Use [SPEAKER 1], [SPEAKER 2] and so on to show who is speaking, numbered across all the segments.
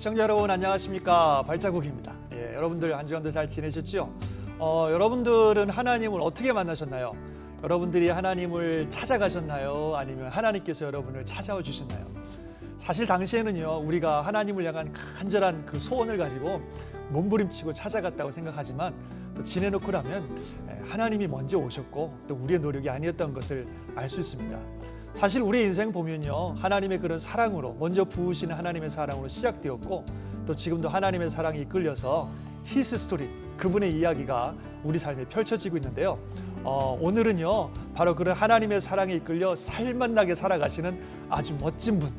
[SPEAKER 1] 시청자 여러분 안녕하십니까? 발자국입니다. 여러분들 한 주간도 잘 지내셨죠? 여러분들은 하나님을 어떻게 만나셨나요? 여러분들이 하나님을 찾아가셨나요? 아니면 하나님께서 여러분을 찾아와 주셨나요? 사실 당시에는요, 우리가 하나님을 향한 간절한 그 소원을 가지고 몸부림치고 찾아갔다고 생각하지만 또 지내놓고 나면 하나님이 먼저 오셨고 또 우리의 노력이 아니었던 것을 알 수 있습니다. 사실 우리의 인생 보면요, 하나님의 그런 사랑으로 먼저 부으시는 하나님의 사랑으로 시작되었고 또 지금도 하나님의 사랑이 이끌려서 히스 스토리, 그분의 이야기가 우리 삶에 펼쳐지고 있는데요. 오늘은요, 바로 그런 하나님의 사랑에 이끌려 살맛나게 살아가시는 아주 멋진 분,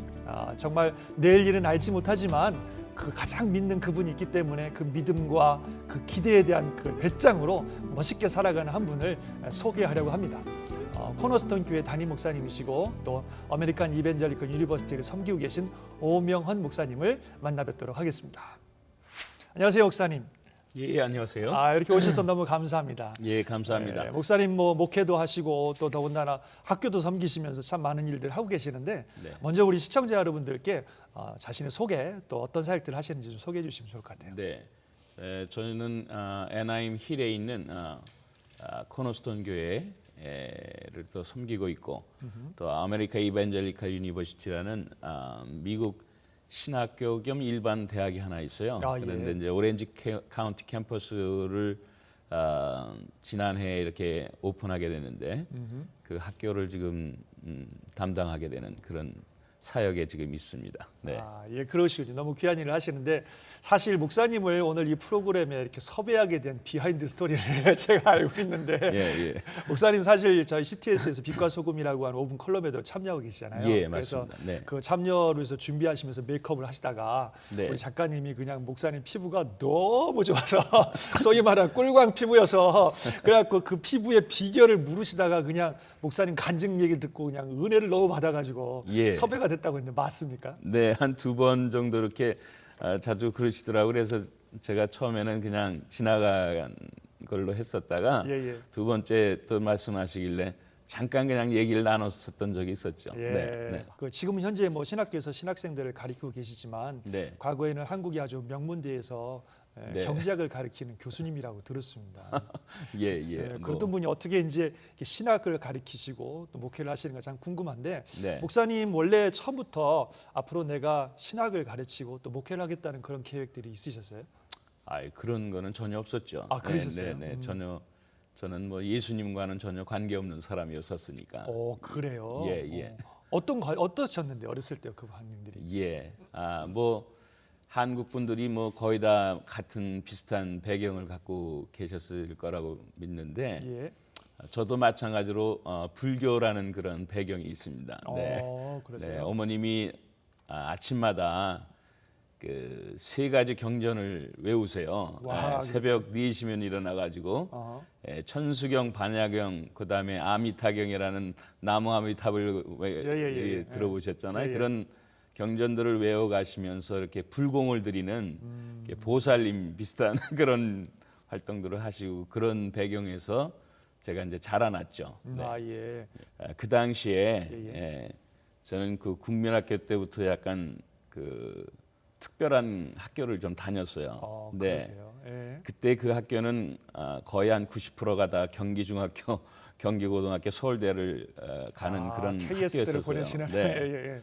[SPEAKER 1] 정말 내일 일은 알지 못하지만 그 가장 믿는 그분이 있기 때문에 그 믿음과 그 기대에 대한 그 배짱으로 멋있게 살아가는 한 분을 소개하려고 합니다. 코너스톤 교회 담임 목사님이시고 또 아메리칸 이벤젤리컬 유니버시티를 섬기고 계신 오명헌 목사님을 만나 뵙도록 하겠습니다. 안녕하세요, 목사님.
[SPEAKER 2] 예, 안녕하세요.
[SPEAKER 1] 이렇게 오셔서 너무 감사합니다.
[SPEAKER 2] 예, 감사합니다.
[SPEAKER 1] 목사님 목회도 하시고 또 더군다나 학교도 섬기시면서 참 많은 일들 하고 계시는데
[SPEAKER 2] 네.
[SPEAKER 1] 먼저 우리 시청자 여러분들께 자신의 소개 또 어떤 사역들을 하시는지 좀 소개해 주시면 좋을 것 같아요.
[SPEAKER 2] 네, 저는 애나임 힐에 있는 코너스톤 교회를 또 섬기고 있고 또 아메리카 이벤젤리컬 유니버시티라는 미국 신학교 겸 일반 대학이 하나 있어요. 그런데 이제 오렌지 카운티 캠퍼스를 지난해 이렇게 오픈하게 되는데 그 학교를 지금 담당하게 되는 그런 사역에 지금 있습니다. 네.
[SPEAKER 1] 예, 그러시군요. 너무 귀한 일을 하시는데 사실 목사님을 오늘 이 프로그램에 이렇게 섭외하게 된 비하인드 스토리를 제가 알고 있는데
[SPEAKER 2] 예.
[SPEAKER 1] 목사님 사실 저희 CTS에서 빛과 소금이라고 하는 5분 컬럼에도 참여하고 계시잖아요.
[SPEAKER 2] 예,
[SPEAKER 1] 그래서
[SPEAKER 2] 맞습니다. 네.
[SPEAKER 1] 그 참여를 해서 준비하시면서 메이크업을 하시다가
[SPEAKER 2] 네.
[SPEAKER 1] 우리 작가님이 그냥 목사님 피부가 너무 좋아서 소위 말하는 꿀광 피부여서 그래갖고 그 피부의 비결을 물으시다가 그냥 목사님 간증 얘기 듣고 그냥 은혜를 너무 받아가지고
[SPEAKER 2] 예.
[SPEAKER 1] 섭외가 됐다고 했는데 맞습니까?
[SPEAKER 2] 네, 한 두 번 정도 이렇게 자주 그러시더라고요. 그래서 제가 처음에는 그냥 지나간 걸로 했었다가
[SPEAKER 1] 예.
[SPEAKER 2] 두 번째 또 말씀하시길래 잠깐 그냥 얘기를 나눴었던 적이 있었죠.
[SPEAKER 1] 예.
[SPEAKER 2] 네.
[SPEAKER 1] 그 지금 현재 뭐 신학교에서 신학생들을 가르치고 계시지만
[SPEAKER 2] 네.
[SPEAKER 1] 과거에는 한국이 아주 명문대에서
[SPEAKER 2] 네.
[SPEAKER 1] 경제학을 가르치는 교수님이라고 들었습니다.
[SPEAKER 2] 예.
[SPEAKER 1] 그런 분이 어떻게 이제 신학을 가르치시고 또 목회를 하시는가 참 궁금한데
[SPEAKER 2] 네.
[SPEAKER 1] 목사님 원래 처음부터 앞으로 내가 신학을 가르치고 또 목회를 하겠다는 그런 계획들이 있으셨어요?
[SPEAKER 2] 그런 거는 전혀 없었죠.
[SPEAKER 1] 그러셨어요?
[SPEAKER 2] 네. 전혀 저는 뭐 예수님과는 전혀 관계없는 사람이었었으니까.
[SPEAKER 1] 그래요?
[SPEAKER 2] 예.
[SPEAKER 1] 어떠셨는데 어렸을 때 그 반응들이?
[SPEAKER 2] 예. 뭐 한국 분들이 뭐 거의 다 같은 비슷한 배경을 갖고 계셨을 거라고 믿는데
[SPEAKER 1] 예.
[SPEAKER 2] 저도 마찬가지로 불교라는 그런 배경이 있습니다.
[SPEAKER 1] 그러세요?
[SPEAKER 2] 네, 어머님이 아침마다 그 세 가지 경전을 외우세요.
[SPEAKER 1] 와,
[SPEAKER 2] 새벽 4시면 일어나 가지고 천수경, 반야경, 그다음에 아미타경이라는 나무 아미타불 들어보셨잖아요. 그런 경전들을 외워 가시면서 이렇게 불공을 드리는 보살님 비슷한 그런 활동들을 하시고 그런 배경에서 제가 이제 자라났죠. 그 당시에 저는 그 국민학교 때부터 약간 그 특별한 학교를 좀 다녔어요.
[SPEAKER 1] 그러세요? 예.
[SPEAKER 2] 그때 그 학교는 거의 한 90%가 다 경기중학교, 경기고등학교, 서울대를 가는 그런
[SPEAKER 1] KS대를
[SPEAKER 2] 학교였었어요.
[SPEAKER 1] 보내시는.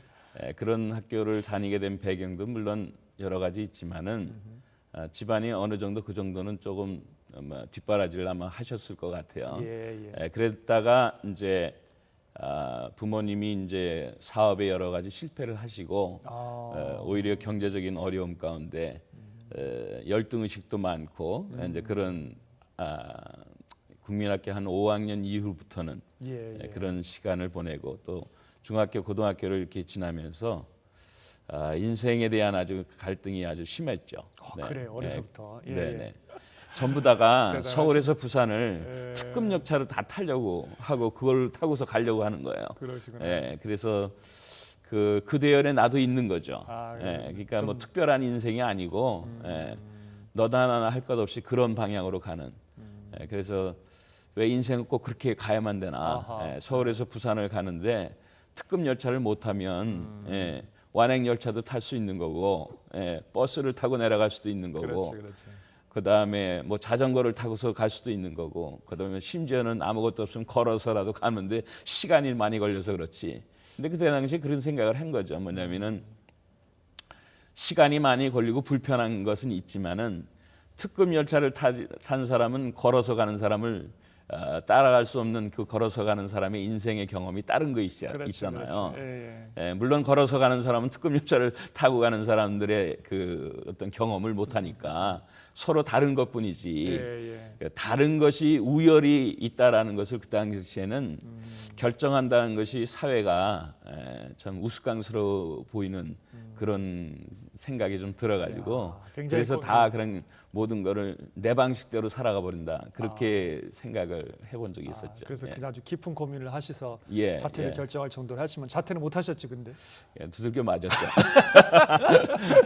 [SPEAKER 2] 그런 학교를 다니게 된 배경도 물론 여러 가지 있지만은 집안이 어느 정도 그 정도는 조금 뒷바라지를 아마 하셨을 것 같아요. 그랬다가 이제 부모님이 이제 사업에 여러 가지 실패를 하시고 오히려 경제적인 어려움 가운데 열등의식도 많고 이제 그런 국민학교 한 5학년 이후부터는 그런 시간을 보내고 또 중학교, 고등학교를 이렇게 지나면서 인생에 대한 아주 갈등이 아주 심했죠.
[SPEAKER 1] 그래요, 어려서부터.
[SPEAKER 2] 네. 전부 다가 서울에서 부산을 특급 열차를 다 타려고 하고 그걸 타고서 가려고 하는 거예요.
[SPEAKER 1] 그러시구나.
[SPEAKER 2] 그래서 그 대열에 나도 있는 거죠. 그러니까 뭐 특별한 인생이 아니고 너나 나나 할 것 없이 그런 방향으로 가는. 그래서 왜 인생은 꼭 그렇게 가야만 되나? 서울에서 부산을 가는데 특급 열차를 못 타면 완행 열차도 탈 수 있는 거고, 버스를 타고 내려갈 수도 있는 거고,
[SPEAKER 1] 그렇지.
[SPEAKER 2] 그다음에 뭐 자전거를 타고서 갈 수도 있는 거고, 그다음에 심지어는 아무것도 없으면 걸어서라도 가는데 시간이 많이 걸려서 그렇지. 근데 그때 당시에 그런 생각을 한 거죠. 뭐냐면은 시간이 많이 걸리고 불편한 것은 있지만은 특급 열차를 탄 사람은 걸어서 가는 사람을 따라갈 수 없는 그 걸어서 가는 사람의 인생의 경험이 다른 거 있잖아요. 물론 걸어서 가는 사람은 특급 열차를 타고 가는 사람들의 그 어떤 경험을 못 하니까 서로 다른 것뿐이지. 다른 것이 우열이 있다라는 것을 그 당시에는 결정한다는 것이 사회가 참 우스꽝스러워 보이는 그런 생각이 좀 들어가지고 그래서 다 그런 모든 거를 내 방식대로 살아가 버린다 그렇게 생각을 해본 적이 있었죠.
[SPEAKER 1] 그래서 아주 깊은 고민을 하셔서
[SPEAKER 2] 예,
[SPEAKER 1] 자퇴를 결정할 정도로 하시면 자퇴는 못 하셨지 근데.
[SPEAKER 2] 두들겨 맞았죠.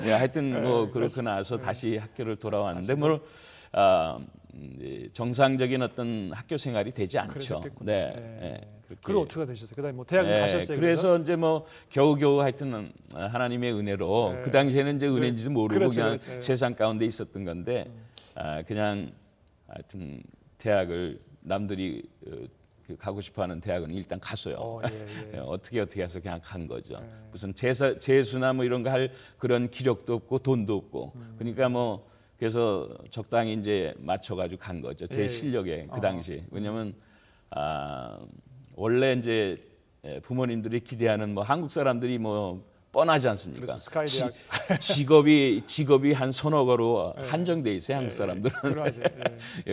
[SPEAKER 2] 하여튼 뭐 그렇고 나서 다시 학교를 돌아왔는데 뭐 정상적인 어떤 학교 생활이 되지 않죠.
[SPEAKER 1] 그럼 어떻게 되셨어요? 그다음에 뭐 대학은 가셨어요?
[SPEAKER 2] 그래서 이제 뭐 겨우겨우 하여튼 하나님의 은혜로 그 당시에는 이제 은혜인지도 모르고 그냥 세상 가운데 있었던 건데 그냥 하여튼 대학을 남들이 가고 싶어하는 대학은 일단 갔어요. 어떻게 해서 그냥 간 거죠. 무슨 재수나 뭐 이런 거 할 그런 기력도 없고 돈도 없고 그러니까 뭐 그래서 적당히 이제 맞춰가지고 간 거죠. 제 실력에 그 당시. 왜냐면 원래 이제 부모님들이 기대하는 뭐 한국 사람들이 뭐 뻔하지 않습니까? 직업이 한 서너 개로 한정돼 있어요. 한국 사람들은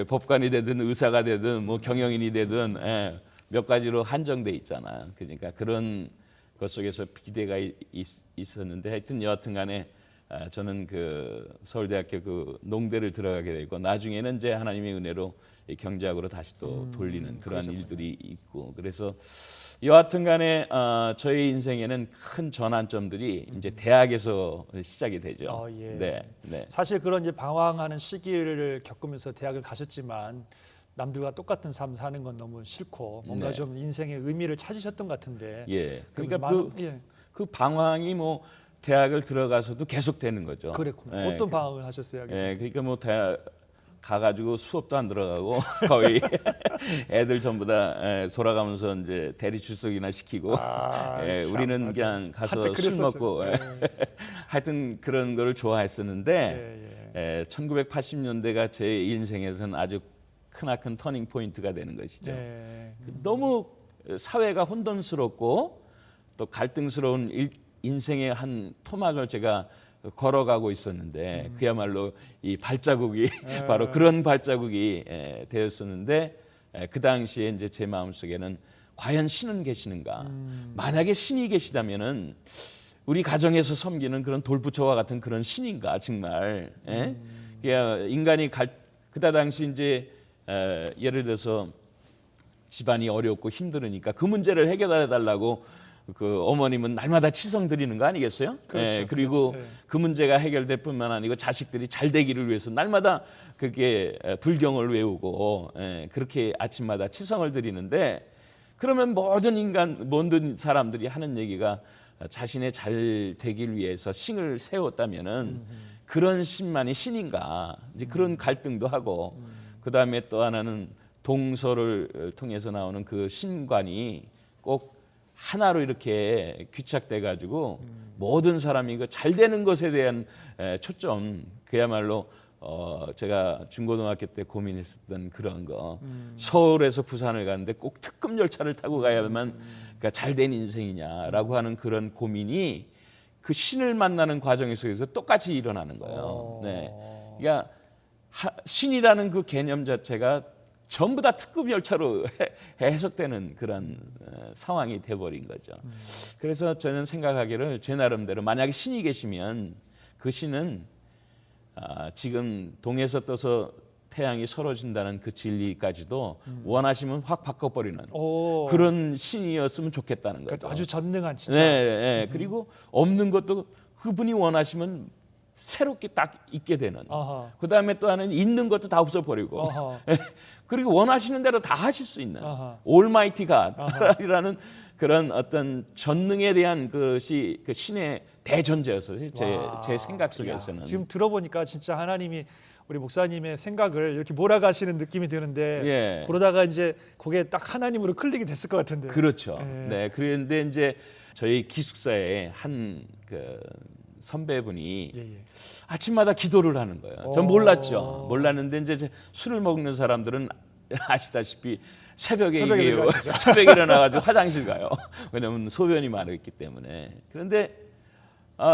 [SPEAKER 2] 법관이 되든 의사가 되든 뭐 경영인이 되든 몇 가지로 한정돼 있잖아요. 그러니까 그런 것 속에서 기대가 있었는데 하여튼 여하튼간에 저는 그 서울대학교 그 농대를 들어가게 되고 나중에는 이제 하나님의 은혜로 경제학으로 다시 또 돌리는 그러한 일들이 있고 그래서 여하튼간에 저의 인생에는 큰 전환점들이 이제 대학에서 시작이 되죠.
[SPEAKER 1] 사실 그런 이제 방황하는 시기를 겪으면서 대학을 가셨지만 남들과 똑같은 삶 사는 건 너무 싫고 뭔가 좀 인생의 의미를 찾으셨던 것 같은데.
[SPEAKER 2] 그러니까 그 방황이 뭐 대학을 들어가서도 계속 되는 거죠.
[SPEAKER 1] 그랬군요. 어떤 방황을 하셨어요?
[SPEAKER 2] 그러니까 뭐 대학 가가지고 수업도 안 들어가고 거의 애들 전부 다 돌아가면서 이제 대리 출석이나 시키고 우리는 그냥 가서 술 먹고 하여튼 그런 걸 좋아했었는데 1980년대가 제 인생에서는 아주 크나큰 터닝 포인트가 되는 것이죠. 너무 사회가 혼돈스럽고 또 갈등스러운 인생의 한 토막을 제가 걸어가고 있었는데 그야말로 이 발자국이 바로 그런 발자국이 되었었는데 그 당시에 이제 제 마음속에는 과연 신은 계시는가? 만약에 신이 계시다면은 우리 가정에서 섬기는 그런 돌부처와 같은 그런 신인가 정말? 인간이 그때 당시 이제 예를 들어서 집안이 어렵고 힘들으니까 그 문제를 해결해 달라고 그 어머님은 날마다 치성 드리는 거 아니겠어요? 그리고 그 문제가 해결될 뿐만 아니고 자식들이 잘 되기를 위해서 날마다 그게 불경을 외우고 그렇게 아침마다 치성을 드리는데 그러면 모든 사람들이 하는 얘기가 자신의 잘 되길 위해서 신을 세웠다면은 그런 신만이 신인가? 이제 그런 갈등도 하고 그 다음에 또 하나는 동서를 통해서 나오는 그 신관이 꼭 하나로 이렇게 귀착돼 가지고 모든 사람이 그 잘 되는 것에 대한 초점 그야말로 제가 중고등학교 때 고민했었던 그런 거 서울에서 부산을 가는데 꼭 특급 열차를 타고 가야만 그러니까 잘된 인생이냐라고 하는 그런 고민이 그 신을 만나는 과정 속에서 똑같이 일어나는 거예요. 그러니까 신이라는 그 개념 자체가 전부 다 특급 열차로 해석되는 그런 상황이 돼버린 거죠. 그래서 저는 생각하기를 제 나름대로 만약에 신이 계시면 그 신은 지금 동에서 떠서 태양이 서러진다는 그 진리까지도 원하시면 확 바꿔버리는 그런 신이었으면 좋겠다는 거죠.
[SPEAKER 1] 아주 전능한 진짜.
[SPEAKER 2] 그리고 없는 것도 그분이 원하시면 새롭게 딱 있게 되는. 그 다음에 또 하나는 있는 것도 다 없어버리고. 그리고 원하시는 대로 다 하실 수 있는 올마이티 갓이라는 그런 어떤 전능에 대한 것이 그 신의 대전제였어요. 제 생각 속에서는.
[SPEAKER 1] 지금 들어보니까 진짜 하나님이 우리 목사님의 생각을 이렇게 몰아가시는 느낌이 드는데
[SPEAKER 2] 예.
[SPEAKER 1] 그러다가 이제 그게 딱 하나님으로 클릭이 됐을 것 같은데.
[SPEAKER 2] 그렇죠.
[SPEAKER 1] 예.
[SPEAKER 2] 네, 그런데 이제 저희 기숙사에 한 그 선배분이
[SPEAKER 1] 예.
[SPEAKER 2] 아침마다 기도를 하는 거예요. 전 몰랐죠. 몰랐는데 이제 술을 먹는 사람들은 아시다시피 새벽에 새벽에 일어나가지고 화장실 가요. 왜냐하면 소변이 많았기 때문에. 그런데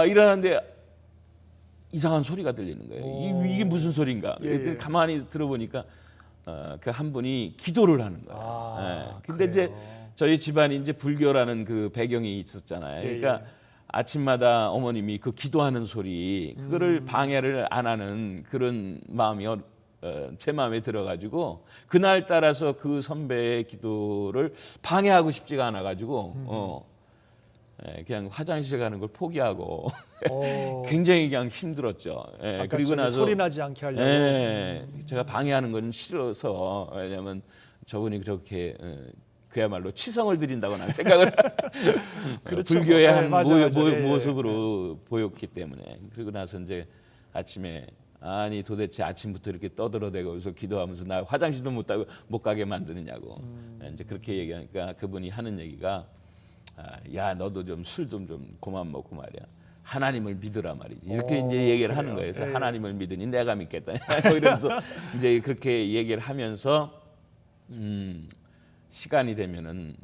[SPEAKER 2] 일어났는데 이상한 소리가 들리는 거예요. 이게 무슨 소리인가?
[SPEAKER 1] 예.
[SPEAKER 2] 가만히 들어보니까 그 한 분이 기도를 하는 거예요. 예. 근데 이제 저희 집안이 이제 불교라는 그 배경이 있었잖아요. 그러니까 아침마다 어머님이 그 기도하는 소리 그거를 방해를 안 하는 그런 마음이 제 마음에 들어가지고 그날 따라서 그 선배의 기도를 방해하고 싶지가 않아가지고 그냥 화장실 가는 걸 포기하고 굉장히 그냥 힘들었죠.
[SPEAKER 1] 그리고 나서 소리 나지 않게 하려고.
[SPEAKER 2] 제가 방해하는 건 싫어서 왜냐하면 저분이 그렇게 그야말로 치성을 드린다고 난 생각을
[SPEAKER 1] 그렇죠.
[SPEAKER 2] 불교의 한
[SPEAKER 1] 맞아.
[SPEAKER 2] 모습으로 보였기 때문에 그리고 나서 이제 아침에 아니 도대체 아침부터 이렇게 떠들어대고서 기도하면서 나 화장실도 못 가게 만드느냐고 이제 그렇게 얘기하니까 그분이 하는 얘기가 야 너도 좀 술 좀 그만 먹고 말이야. 하나님을 믿으라 말이지. 이렇게 이제 얘기를 하는 거예요. 그래서 하나님을 믿으니 내가 믿겠다. 이러면서 이제 그렇게 얘기를 하면서 시간이 되면은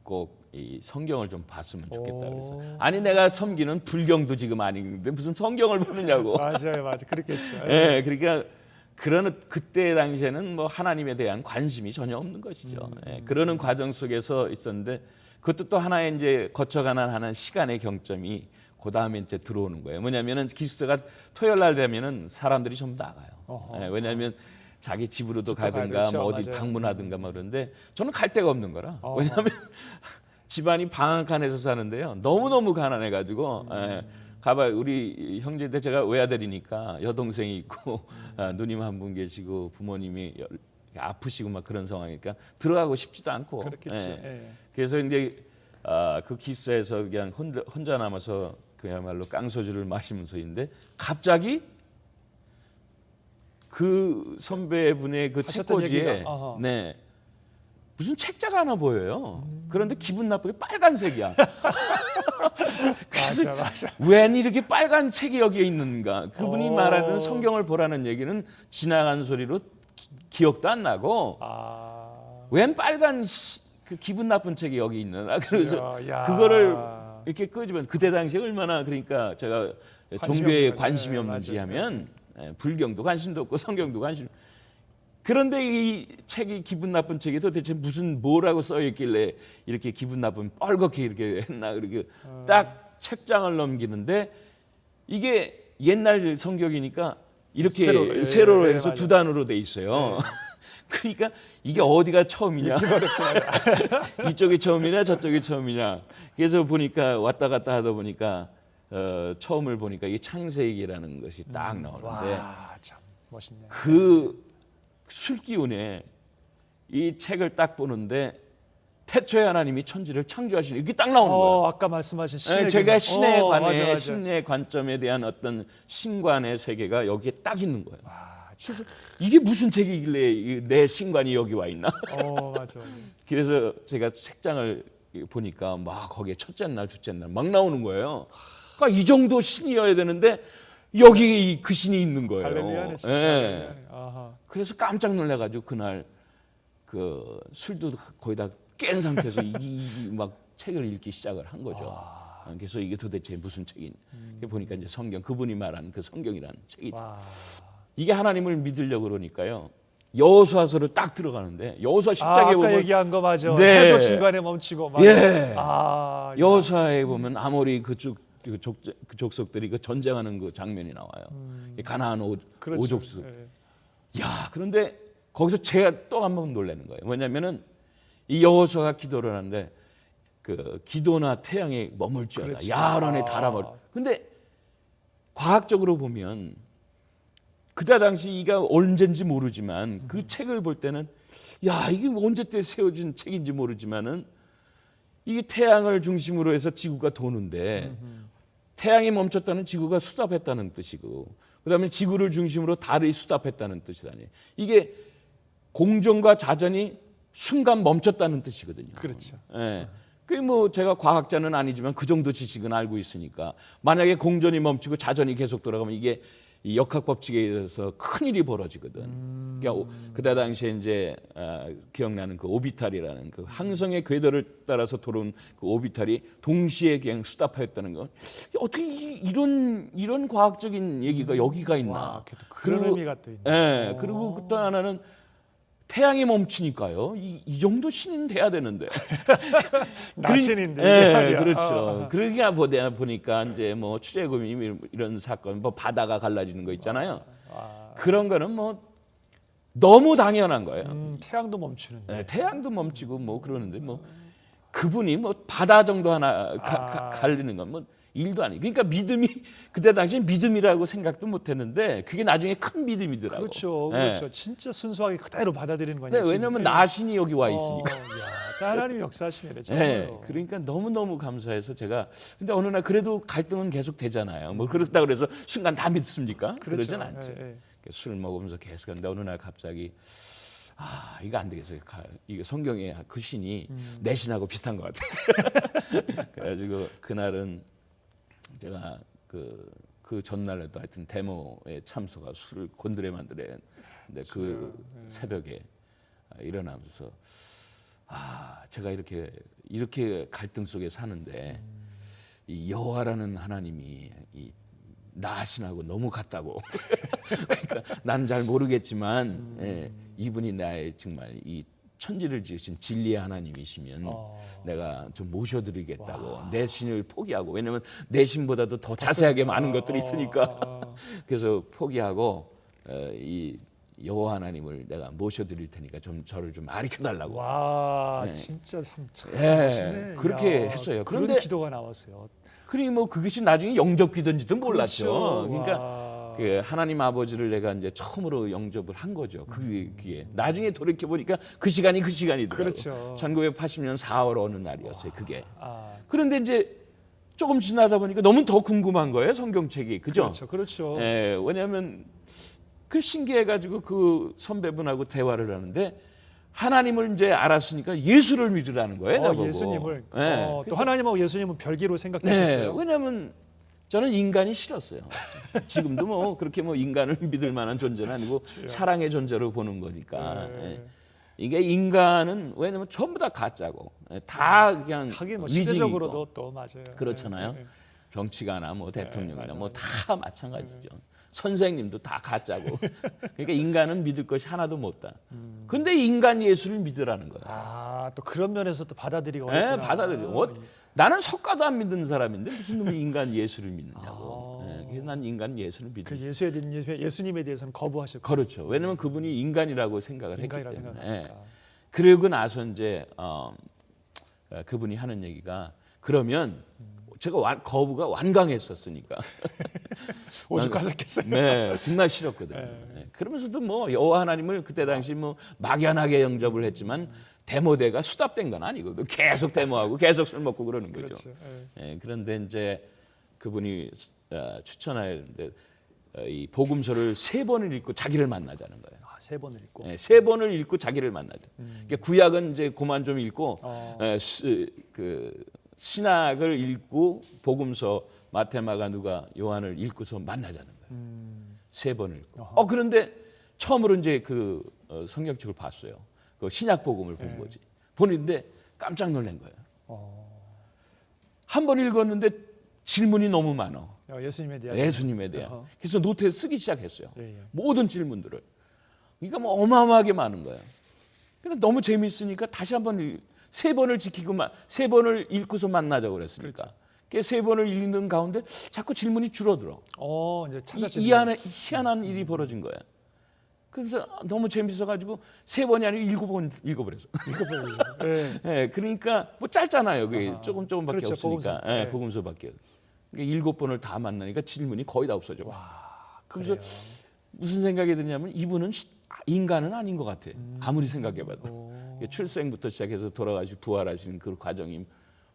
[SPEAKER 2] 꼭 이 성경을 좀 봤으면 좋겠다 그래서 아니 내가 섬기는 불경도 지금 아닌데 무슨 성경을 보느냐고.
[SPEAKER 1] 맞아요. 그렇겠죠.
[SPEAKER 2] 예, 그러니까 그때 당시에는 뭐 하나님에 대한 관심이 전혀 없는 것이죠. 그러는 과정 속에서 있었는데 그것도 또 하나의 이제 거쳐가는 하는 시간의 경점이 그 다음에 이제 들어오는 거예요. 뭐냐면은 기숙사가 토요일 날 되면은 사람들이 좀 나가요. 왜냐하면 자기 집으로도 가든가 뭐 어디
[SPEAKER 1] 맞아요.
[SPEAKER 2] 방문하든가 뭐 그런데 저는 갈 데가 없는 거라. 왜냐하면 집안이 방 안에서 사는데요. 너무 가난해가지고 가봐 우리 형제인데 제가 외아들이니까 여동생이 있고 누님 한 분 계시고 부모님이 아프시고 막 그런 상황이니까 들어가고 싶지도 않고.
[SPEAKER 1] 그렇겠죠.
[SPEAKER 2] 그래서 이제 그 기숙사에서 그냥 혼자 남아서 그야말로 깡소주를 마시면서인데 갑자기 그 선배분의 그 책꽂이에 무슨 책자가 하나 보여요. 그런데 기분 나쁘게 빨간색이야.
[SPEAKER 1] 맞아.
[SPEAKER 2] 웬 이렇게 빨간 책이 여기에 있는가? 그분이 말하는 성경을 보라는 얘기는 지나간 소리로 기억도 안 나고 웬 빨간 그 기분 나쁜 책이 여기 있느냐? 그래서 그거를 이렇게 끄집은 그때 당시에 얼마나 그러니까 제가 종교에 관심이 없는지 하면 불경도 관심도 없고 성경도 관심. 그런데 이 책이 기분 나쁜 책이 도대체 무슨 뭐라고 써 있길래 이렇게 기분 나쁜 뻘겋게 이렇게 했나 그렇게 딱 책장을 넘기는데 이게 옛날 성경이니까 이렇게 세로로 해서 두 단으로 돼 있어요. 그러니까 이게 어디가 처음이냐? 이쪽이 처음이냐 저쪽이 처음이냐? 그래서 보니까 왔다 갔다 하다 보니까 처음을 보니까 이 창세기라는 것이 딱 나오는데
[SPEAKER 1] 와, 참 멋있네요.
[SPEAKER 2] 그 술기운에 이 책을 딱 보는데 태초에 하나님이 천지를 창조하시는 이게 딱 나오는 거예요.
[SPEAKER 1] 아까 말씀하신 신의
[SPEAKER 2] 제가 신의 관에
[SPEAKER 1] 맞아.
[SPEAKER 2] 신의 관점에 대한 어떤 신관의 세계가 여기에 딱 있는 거예요.
[SPEAKER 1] 진짜.
[SPEAKER 2] 이게 무슨 책이길래 내 신관이 여기 와 있나?
[SPEAKER 1] 맞아.
[SPEAKER 2] 그래서 제가 책장을 보니까 막 거기에 첫째 날, 둘째 날 막 나오는 거예요. 그러니까 이 정도 신이어야 되는데 여기 그 신이 있는 거예요.
[SPEAKER 1] 할렐루야네 진짜. 할렐루야네.
[SPEAKER 2] 그래서 깜짝 놀라가지고 그날 그 술도 거의 다 깬 상태에서 막 책을 읽기 시작을 한 거죠. 그래서 이게 도대체 무슨 책이냐? 보니까 이제 성경 그분이 말하는 그 성경이라는 책이죠. 이게 하나님을 믿으려고 그러니까요. 여호수아서를 딱 들어가는데 여호수아 10장에 보면
[SPEAKER 1] 아까 얘기한 거 맞아.
[SPEAKER 2] 네.
[SPEAKER 1] 해도 중간에 멈추고.
[SPEAKER 2] 여호수아에 보면 아모리 그 족속들이 그 전쟁하는 그 장면이 나와요. 가나안 오족수. 야, 그런데 거기서 제가 또 한 번 놀라는 거예요. 뭐냐면은 이 여호수아가 기도를 하는데 그 기도나 태양에 머물지어다. 야론에 달아버려. 근데 과학적으로 보면 그때 당시 이가 언젠지 모르지만 그 책을 볼 때는 야 이게 언제 때 세워진 책인지 모르지만은 이게 태양을 중심으로 해서 지구가 도는데 태양이 멈췄다는 지구가 수답했다는 뜻이고 그다음에 지구를 중심으로 달이 수답했다는 뜻이라니 이게 공전과 자전이 순간 멈췄다는 뜻이거든요.
[SPEAKER 1] 그렇죠.
[SPEAKER 2] 예. 그뭐 제가 과학자는 아니지만 그 정도 지식은 알고 있으니까 만약에 공전이 멈추고 자전이 계속 돌아가면 이게 이 역학 법칙에 의해서 큰 일이 벌어지거든. 그러니까 그때 당시에 이제 기억나는 그 오비탈이라는 그 항성의 궤도를 따라서 돌아온 그 오비탈이 동시에 그냥 수답하였다는 거. 어떻게 이런 과학적인 얘기가 여기가 있나?
[SPEAKER 1] 와, 그런 의미가 또 있네.
[SPEAKER 2] 예. 그리고 또 하나는 태양이 멈추니까요. 이 정도 신은 돼야 되는데.
[SPEAKER 1] 나신인데.
[SPEAKER 2] 예, 그렇죠. 그러니까 보니까 이제 뭐 출애굽이 이런 사건, 뭐 바다가 갈라지는 거 있잖아요. 그런 거는 뭐 너무 당연한 거예요.
[SPEAKER 1] 태양도 멈추는데.
[SPEAKER 2] 예, 태양도 멈추고 뭐 그러는데 뭐 그분이 뭐 바다 정도 하나 갈리는 건 뭐 일도 아니고. 그러니까 믿음이 그때 당시에 믿음이라고 생각도 못했는데 그게 나중에 큰 믿음이더라고.
[SPEAKER 1] 그렇죠,
[SPEAKER 2] 예.
[SPEAKER 1] 그렇죠. 진짜 순수하게 그대로 받아들이는 거니까.
[SPEAKER 2] 네, 왜냐하면 나신이 여기 와 있으니까.
[SPEAKER 1] 자, 하나님이 역사하시면 되죠.
[SPEAKER 2] 네, 그러니까 너무 감사해서 제가 근데 어느 날 그래도 갈등은 계속 되잖아요. 뭐 그렇다 그래서 순간 다 믿습니까?
[SPEAKER 1] 그렇죠.
[SPEAKER 2] 그러진 않죠. 술 먹으면서 계속 하는데 어느 날 갑자기 이거 안 되겠어요. 이게 성경에 그 신이 내 신하고 비슷한 것 같아요. 그래가지고 그날은 제가 그 전날에도 하여튼 데모에 참석하 술을 곤드레만드레 근데 그 새벽에 일어나면서 제가 이렇게 갈등 속에 사는데 이 여호와라는 하나님이 이 나신하고 너무 같다고. 그러니까 나는 잘 모르겠지만 이분이 나의 정말 이 천지를 지으신 진리의 하나님이시면 내가 좀 모셔드리겠다고 내 신을 포기하고 왜냐하면 내 신보다도 더 자세하게 많은 것들이 있으니까 그래서 포기하고 이 여호와 하나님을 내가 모셔드릴 테니까 좀 저를 좀 가르쳐달라고.
[SPEAKER 1] 와, 진짜 참 멋있네.
[SPEAKER 2] 그렇게 했어요.
[SPEAKER 1] 그런
[SPEAKER 2] 그런데
[SPEAKER 1] 기도가 나왔어요.
[SPEAKER 2] 그러니 뭐 그것이 나중에 영접 기도인지도 몰랐죠.
[SPEAKER 1] 그렇죠.
[SPEAKER 2] 그러니까 그 하나님 아버지를 내가 이제 처음으로 영접을 한 거죠. 그게 나중에 돌이켜 보니까 그 시간이더라고요.
[SPEAKER 1] 그렇죠.
[SPEAKER 2] 1980년 4월 어느 날이었어요. 그게. 그런데 이제 조금 지나다 보니까 너무 더 궁금한 거예요. 성경책이. 그죠?
[SPEAKER 1] 그렇죠.
[SPEAKER 2] 예, 왜냐하면 그 신기해가지고 그 선배분하고 대화를 하는데 하나님을 이제 알았으니까 예수를 믿으라는 거예요. 나보고.
[SPEAKER 1] 예수님을.
[SPEAKER 2] 네.
[SPEAKER 1] 또 하나님하고 예수님은 별개로 생각하셨어요?
[SPEAKER 2] 네, 왜냐하면 저는 인간이 싫었어요. 지금도 뭐 그렇게 뭐 인간을 믿을 만한 존재는 아니고 사랑의 존재로 보는 거니까. 이게 인간은 왜냐면 전부 다 가짜고 다 그냥
[SPEAKER 1] 하긴 뭐
[SPEAKER 2] 위증이고.
[SPEAKER 1] 시대적으로도 또 맞아요.
[SPEAKER 2] 그렇잖아요. 정치가나 뭐 대통령이나 뭐 다 마찬가지죠. 선생님도 다 가짜고. 그러니까 인간은 믿을 것이 하나도 못다. 근데 인간 예수를 믿으라는 거예요.
[SPEAKER 1] 또 그런 면에서 또 받아들이기 어렵구나.
[SPEAKER 2] 네, 받아들여. 나는 석가도 안 믿는 사람인데 무슨 놈이 인간 예수를 믿느냐고. 그래서 난 인간 예수를 믿는.
[SPEAKER 1] 그 예수님에 대해서는 거부하셨고.
[SPEAKER 2] 그렇죠. 왜냐하면 그분이 인간이라고 생각을 했기 때문에.
[SPEAKER 1] 생각하니까.
[SPEAKER 2] 그러고 나서 이제 그분이 하는 얘기가 그러면 제가 거부가 완강했었으니까.
[SPEAKER 1] 오죽하셨겠어요.
[SPEAKER 2] 네, 정말 싫었거든요. 네. 그러면서도 뭐 여호와 하나님을 그때 당시 뭐 막연하게 영접을 했지만 데모대가 수답된 건 아니고 계속 데모하고 계속 술 먹고 그러는 거죠.
[SPEAKER 1] 그렇죠.
[SPEAKER 2] 네, 그런데 이제 그분이 추천하였는데 이 복음서를 3번을 읽고 자기를 만나자는 거예요.
[SPEAKER 1] 3번을 읽고.
[SPEAKER 2] 네, 3번을 읽고 자기를 만나자. 그러니까 구약은 이제 그만 좀 읽고 그 신학을 읽고 복음서 마태, 마가, 누가, 요한을 읽고서 만나자는 거예요. 3번을 읽고. 그런데 처음으로 이제 그 성경책을 봤어요. 그 신약 복음을 본 거지. 보는데 깜짝 놀란 거예요. 한 번 읽었는데 질문이 너무 많아.
[SPEAKER 1] 예수님에 대한.
[SPEAKER 2] 예수님에 대한. 그래서 노트에 쓰기 시작했어요.
[SPEAKER 1] 예.
[SPEAKER 2] 모든 질문들을. 그러니까 뭐 어마어마하게 많은 거예요. 근데 너무 재미있으니까 다시 한번 3번을 지키고 3번을 읽고서 만나자고 그랬으니까. 그렇죠. 3번을 읽는 가운데 자꾸 질문이 줄어들어.
[SPEAKER 1] 이제 찾아서
[SPEAKER 2] 이 안에 희한한 일이 벌어진 거야. 그래서 너무 재밌어가지고 3번이 아니고 7번 읽어버렸어. 네, 그러니까 뭐 짧잖아요. 그게 조금밖에
[SPEAKER 1] 그렇죠,
[SPEAKER 2] 없으니까.
[SPEAKER 1] 복음서. 네.
[SPEAKER 2] 복음서밖에. 그러니까 7번을 다 만나니까 질문이 거의 다 없어져. 그래서 무슨 생각이 드냐면 이분은 인간은 아닌 것 같아. 아무리 생각해봐도. 출생부터 시작해서 돌아가시고 부활하시는 그 과정이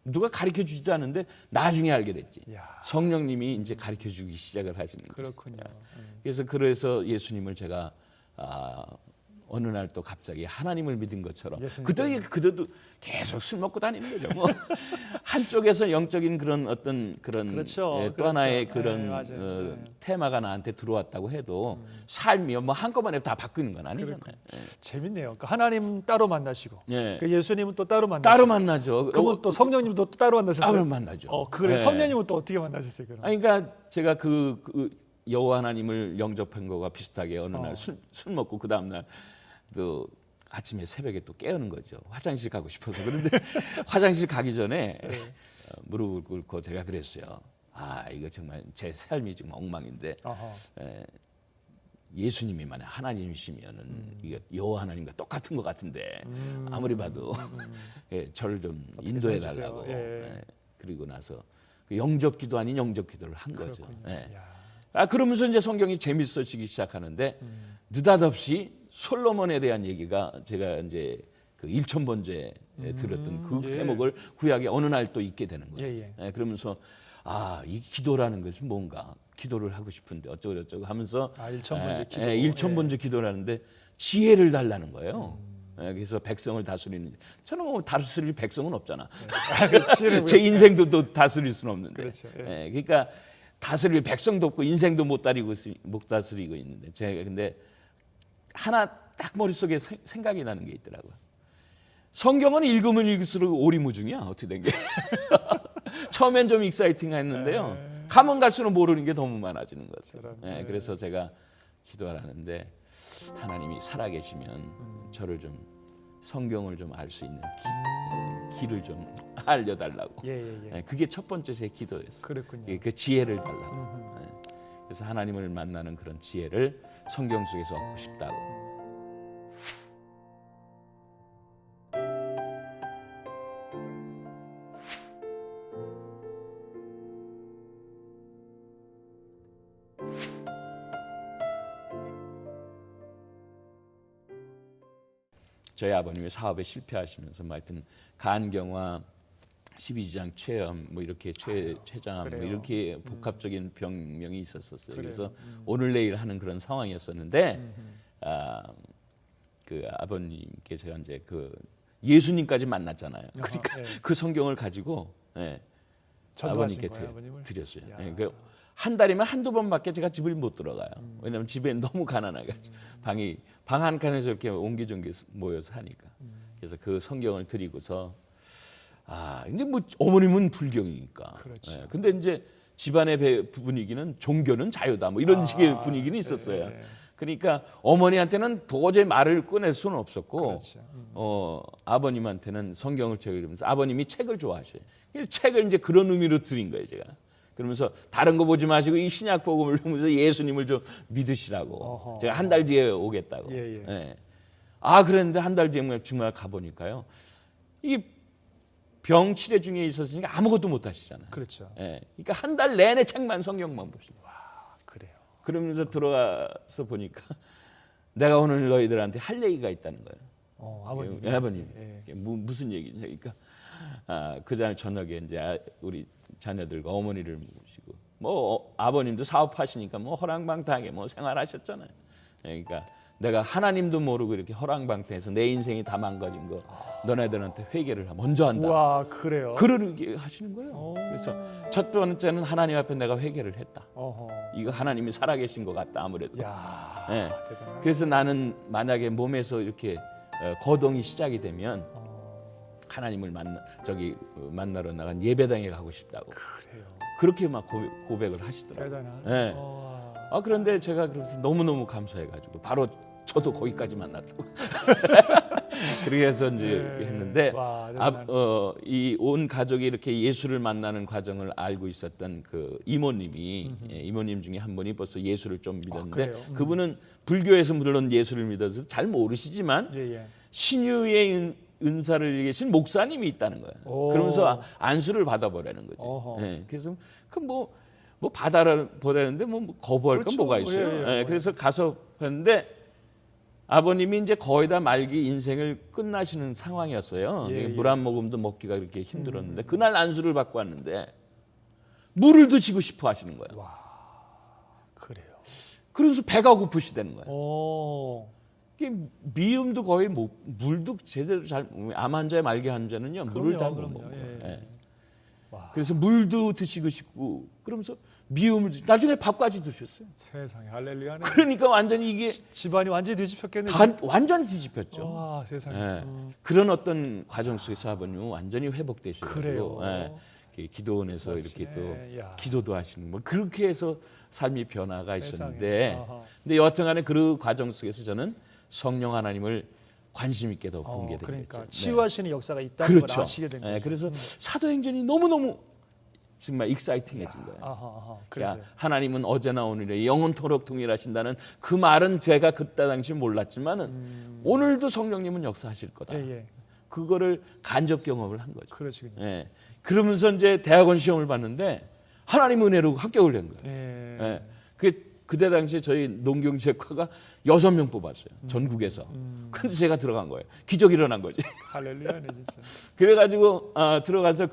[SPEAKER 2] 누가 가르쳐 주지도 않는데 나중에 알게 됐지.
[SPEAKER 1] 야.
[SPEAKER 2] 성령님이 이제 가르쳐 주기 시작을 하시는 거죠.
[SPEAKER 1] 그렇군요.
[SPEAKER 2] 그래서 예수님을 제가 어느 날 또 갑자기 하나님을 믿은 것처럼 그때도 계속 술 먹고 다니는 거죠. 뭐 한쪽에서 영적인 그런 어떤 그런
[SPEAKER 1] 그렇죠.
[SPEAKER 2] 또 하나의 그런
[SPEAKER 1] 네.
[SPEAKER 2] 테마가 나한테 들어왔다고 해도 삶이 뭐 한꺼번에 다 바뀌는 건 아니잖아요.
[SPEAKER 1] 재밌네요. 그러니까 하나님 따로 만나시고
[SPEAKER 2] 예.
[SPEAKER 1] 그 예수님은 또 따로 만나시고
[SPEAKER 2] 따로 만나죠.
[SPEAKER 1] 그분 또 성령님도 또 따로 만나셨어요.
[SPEAKER 2] 따로 만나죠.
[SPEAKER 1] 그래.
[SPEAKER 2] 예.
[SPEAKER 1] 성령님은 또 어떻게 만나셨어요? 그럼?
[SPEAKER 2] 아니, 그러니까 제가 그 여호와 하나님을 영접한 거가 비슷하게 어느 날 술 먹고 그 다음 날 또 아침에 새벽에 또 깨우는 거죠. 화장실 가고 싶어서. 그런데 화장실 가기 전에 무릎을 꿇고 제가 그랬어요. 이거 정말 제 삶이 지금 엉망인데 예수님이 만약 하나님이시면은 이게 여호와 하나님과 똑같은 것 같은데 아무리 봐도 저를 좀 인도해 달라고. 그리고 나서 그 영접기도 아닌 영접기도를 한 거죠. 그러면서 이제 성경이 재밌어지기 시작하는데 느닷없이 솔로몬에 대한 얘기가 제가 이제 그 일천번제 들었던 그 대목을 구약에 어느 날 또 읽게 되는 거예요. 그러면서 이 기도라는 것이 뭔가 기도를 하고 싶은데 어쩌고 하면서
[SPEAKER 1] 일천번제 기도.
[SPEAKER 2] 일천번제 기도를 하는데 지혜를 달라는 거예요. 그래서 백성을 다스리는 저는 뭐 다스릴 백성은 없잖아. 제 인생도 또 다스릴 수는 없는데.
[SPEAKER 1] 그렇죠.
[SPEAKER 2] 그러니까 다스릴 백성도 없고 인생도 못 다스리고 있는데 제가 근데 하나 딱 머릿속에 생각이 나는 게 있더라고요. 성경은 읽으면 읽을수록 오리무중이야. 어떻게 된 게. 처음엔 좀 익사이팅했는데요. 가면 갈수록 모르는 게 너무 많아지는 거죠. 그래서 제가 기도를 하는데 하나님이 살아계시면 저를 좀 성경을 좀 알 수 있는 길을 좀 알려달라고. 그게 첫 번째 제 기도였어요.
[SPEAKER 1] 그렇군요.
[SPEAKER 2] 그 지혜를 달라고. 그래서 하나님을 만나는 그런 지혜를 성경 속에서 얻고 싶다고. 저희 아버님이 사업에 실패하시면서 뭐 하여튼 간경화 12지장 폐암 뭐 이렇게 췌장암 뭐 이렇게 복합적인 병명이 있었어요. 그래서 오늘 내일 하는 그런 상황이었었는데 그 아버님께 제가 이제 그 예수님까지 만났잖아요. 그러니까 그 성경을 가지고 아버님께 드렸어요. 그러니까 한 달이면 한두 번밖에 제가 집을 못 들어가요. 왜냐하면 집에 너무 가난해가지고 방 한 칸에서 이렇게 옹기종기 모여서 하니까. 그래서 그 성경을 드리고서 근데 뭐 어머님은 불경이니까.
[SPEAKER 1] 그렇죠.
[SPEAKER 2] 근데 이제 집안의 분위기는 종교는 자유다. 뭐 이런 식의 분위기는 있었어요. 그러니까 어머니한테는 도저히 말을 꺼낼 수는 없었고, 그렇죠. 아버님한테는 성경을 읽으면서 아버님이 책을 좋아하셔요. 책을 이제 그런 의미로 드린 거예요, 제가. 그러면서 다른 거 보지 마시고 이 신약 복음을 보면서 예수님을 좀 믿으시라고. 제가 한 달 뒤에 오겠다고. 그랬는데 한 달 뒤에 정말 가보니까요. 이게 병 치료 중에 있었으니까 아무것도 못 하시잖아요.
[SPEAKER 1] 그렇죠.
[SPEAKER 2] 그러니까 한 달 내내 책만 성경만 보시고.
[SPEAKER 1] 그래요.
[SPEAKER 2] 그러면서 들어가서 보니까 내가 오늘 너희들한테 할 얘기가 있다는 거예요. 아버님. 무슨 얘기냐? 그러니까 그날 저녁에 이제 우리 자녀들과 어머니를 모시고 뭐 아버님도 사업하시니까 뭐 허랑방탕하게 뭐 생활하셨잖아요. 그러니까 내가 하나님도 모르고 이렇게 허랑방탕해서 내 인생이 다 망가진 거 너네들한테 회개를 먼저 한다.
[SPEAKER 1] 와, 그래요?
[SPEAKER 2] 그러게 하시는 거예요. 그래서 첫 번째는 하나님 앞에 내가 회개를 했다. 이거 하나님이 살아계신 것 같다 아무래도.
[SPEAKER 1] 대단하다.
[SPEAKER 2] 그래서 나는 만약에 몸에서 이렇게 거동이 시작이 되면 하나님을 만나러 나간 예배당에 가고 싶다고.
[SPEAKER 1] 그래요.
[SPEAKER 2] 그렇게 막 고백을 하시더라고요.
[SPEAKER 1] 대단하네.
[SPEAKER 2] 그런데 제가 그래서 너무너무 감사해가지고 바로 저도 거기까지 만났다고. 그래서 이제 했는데 이 온 가족이 이렇게 예수를 만나는 과정을 알고 있었던 그 이모님이 이모님 중에 한 분이 벌써 예수를 좀 믿었는데 그분은 불교에서 물론 예수를 믿어서 잘 모르시지만 신유의 은사를 계신 목사님이 있다는 거예요. 그러면서 안수를 받아보라는 거죠. 그래서 뭐 받아보라는데 뭐 거부할 건 뭐가 있어요. 그래서 가서 했는데 아버님이 이제 거의 다 말기 인생을 끝나시는 상황이었어요.
[SPEAKER 1] 예, 예.
[SPEAKER 2] 물 한 모금도 먹기가 그렇게 힘들었는데 그날 안수를 받고 왔는데 물을 드시고 싶어 하시는 거예요.
[SPEAKER 1] 그래요.
[SPEAKER 2] 그러면서 배가 고프시다는 거예요.
[SPEAKER 1] 오.
[SPEAKER 2] 이게 미음도 거의 물도 제대로 암 환자의 말기 환자는요 물을 잘 못
[SPEAKER 1] 그럼요.
[SPEAKER 2] 먹어요.
[SPEAKER 1] 예.
[SPEAKER 2] 예.
[SPEAKER 1] 와.
[SPEAKER 2] 그래서 물도 드시고 싶고 그러면서 미음을 나중에 밥까지 드셨어요.
[SPEAKER 1] 세상에 할렐루야네.
[SPEAKER 2] 그러니까 완전히 이게
[SPEAKER 1] 집안이 완전히 뒤집혔겠네.
[SPEAKER 2] 완전히 뒤집혔죠.
[SPEAKER 1] 와, 세상에.
[SPEAKER 2] 예. 그런 어떤 과정 속에서 아버님은 완전히 회복되시고
[SPEAKER 1] 그래요.
[SPEAKER 2] 예. 기도원에서
[SPEAKER 1] 멋지네.
[SPEAKER 2] 이렇게 또
[SPEAKER 1] 야.
[SPEAKER 2] 기도도 하시는 뭐 그렇게 해서 삶이 변화가
[SPEAKER 1] 세상에.
[SPEAKER 2] 있었는데
[SPEAKER 1] 아하.
[SPEAKER 2] 근데 여하튼간에 그 과정 속에서 저는 성령 하나님을 관심 있게 더 보게 된
[SPEAKER 1] 그러니까
[SPEAKER 2] 거죠.
[SPEAKER 1] 치유하시는 역사가 있다는 걸
[SPEAKER 2] 그렇죠.
[SPEAKER 1] 아시게 된
[SPEAKER 2] 예,
[SPEAKER 1] 거죠.
[SPEAKER 2] 그래서 사도행전이 너무너무 정말 익사이팅해진 거예요.
[SPEAKER 1] 아하.
[SPEAKER 2] 야,
[SPEAKER 1] 그래서
[SPEAKER 2] 하나님은 어제나 오늘에 영원토록 동일하신다는 그 말은 제가 그때 당시 몰랐지만은 오늘도 성령님은 역사하실 거다.
[SPEAKER 1] 예.
[SPEAKER 2] 그거를 간접 경험을 한 거죠.
[SPEAKER 1] 그러시군요.
[SPEAKER 2] 예. 그러면서 이제 대학원 시험을 봤는데 하나님 은혜로 합격을 된 거예요.
[SPEAKER 1] 예.
[SPEAKER 2] 예. 그때 당시에 저희 농경제과가 6명 뽑았어요. 전국에서. 근데 제가 들어간 거예요. 기적이 일어난 거지.
[SPEAKER 1] 할렐루야네 진짜.
[SPEAKER 2] 그래가지고 들어가서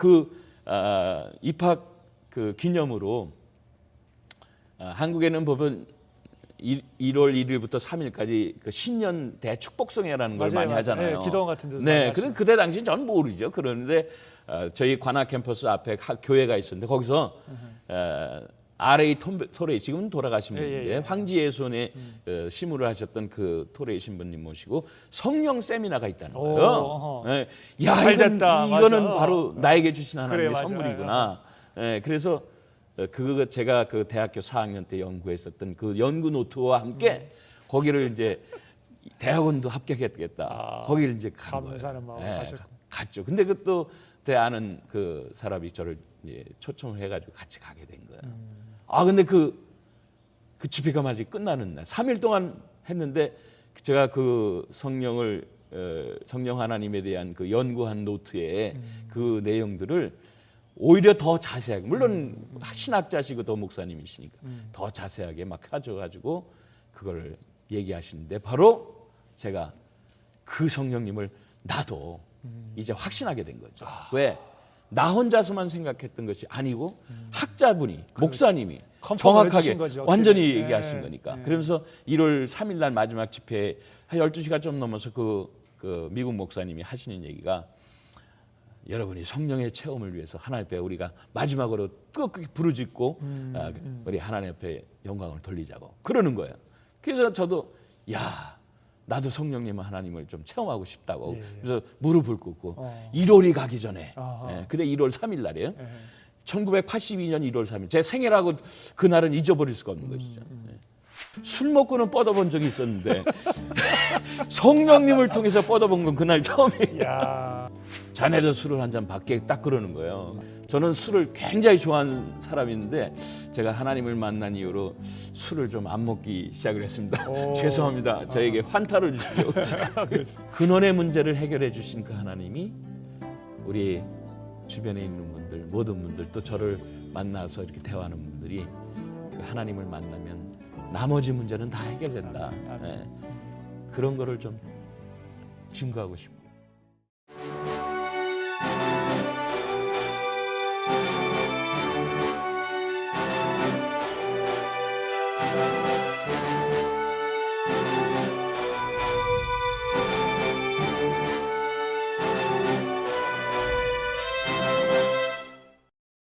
[SPEAKER 2] 입학 그 기념으로 한국에는 보면 1월 1일부터 3일까지 그 신년 대축복성회라는 걸 많이 하잖아요.
[SPEAKER 1] 네, 기도원 같은 데서 많이
[SPEAKER 2] 네,
[SPEAKER 1] 하시죠.
[SPEAKER 2] 그때 당시 전 모르죠. 그런데 저희 관악 캠퍼스 앞에 교회가 있었는데 거기서 RA 토레이 지금은 돌아가신 분인데 황지예손의 시무를 하셨던 그 토레이 신부님 모시고 성령 세미나가 있다는 거예요. 네. 야,
[SPEAKER 1] 잘 됐다.
[SPEAKER 2] 이거는
[SPEAKER 1] 맞아.
[SPEAKER 2] 바로 나에게 주신 하나님의
[SPEAKER 1] 그래,
[SPEAKER 2] 선물이구나. 네, 그래서 제가 그 대학교 4학년 때 연구했었던 그 연구 노트와 함께 거기를 이제 대학원도 합격했겠다. 거기를 이제 간 거예요.
[SPEAKER 1] 감사하는 마음으로 가셨고.
[SPEAKER 2] 갔죠. 근데 그것도 제 아는 그 사람이 저를 초청을 해가지고 같이 가게 된 거예요. 근데 그 집회가 마치 끝나는 날 3일 동안 했는데 제가 그 성령 하나님에 대한 그 연구한 노트에 그 내용들을 오히려 더 자세하게 물론 신학자시고 더 목사님이시니까 더 자세하게 막 가져가지고 그걸 얘기하시는데 바로 제가 그 성령님을 나도 이제 확신하게 된 거죠. 왜? 나 혼자서만 생각했던 것이 아니고 학자분이 목사님이
[SPEAKER 1] 컨펌을 해주신
[SPEAKER 2] 정확하게
[SPEAKER 1] 거죠,
[SPEAKER 2] 완전히
[SPEAKER 1] 확실히.
[SPEAKER 2] 얘기하신 거니까. 그러면서 1월 3일 날 마지막 집회 한 12시간 좀 넘어서 그 미국 목사님이 하시는 얘기가 여러분이 성령의 체험을 위해서 하나님 앞에 우리가 마지막으로 뜨겁게 부르짖고 우리 하나님 앞에 영광을 돌리자고 그러는 거예요. 그래서 저도 나도 성령님 하나님을 좀 체험하고 싶다고 그래서 무릎을 꿇고 1월이 가기 전에 그때 1월 3일 날이에요. 1982년 1월 3일 제 생일하고 그날은 잊어버릴 수가 없는 것이죠. 술 먹고는 뻗어본 적이 있었는데 성령님을 통해서 뻗어본 건 그날 처음이에요. 자네도 술을 한 잔 받게 딱 그러는 거예요. 저는 술을 굉장히 좋아하는 사람인데 제가 하나님을 만난 이후로 술을 좀 안 먹기 시작을 했습니다. 죄송합니다. 저에게 환타를 주십시오. 근원의 문제를 해결해 주신 그 하나님이 우리 주변에 있는 분들 모든 분들 또 저를 만나서 이렇게 대화하는 분들이 그 하나님을 만나면 나머지 문제는 다 해결된다. 그런 거를 좀 증거하고 싶어요.